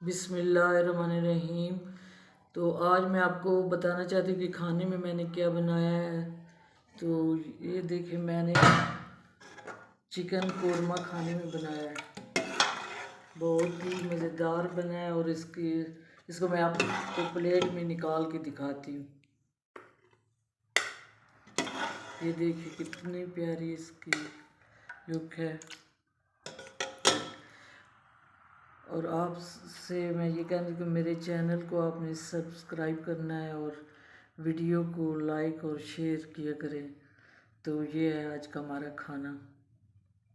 बिस्मिल्लाहिर्रहमानिर्रहीम। तो आज मैं आपको बताना चाहती हूँ कि खाने में मैंने क्या बनाया है। तो ये देखिए, मैंने चिकन कोरमा खाने में बनाया है। बहुत ही मज़ेदार बना है और इसको मैं आपको प्लेट में निकाल के दिखाती हूँ। ये देखिए कितनी प्यारी इसकी लुक है। और आपसे मैं ये कहूँ कि मेरे चैनल को आपने सब्सक्राइब करना है और वीडियो को लाइक और शेयर किया करें। तो ये है आज का हमारा खाना।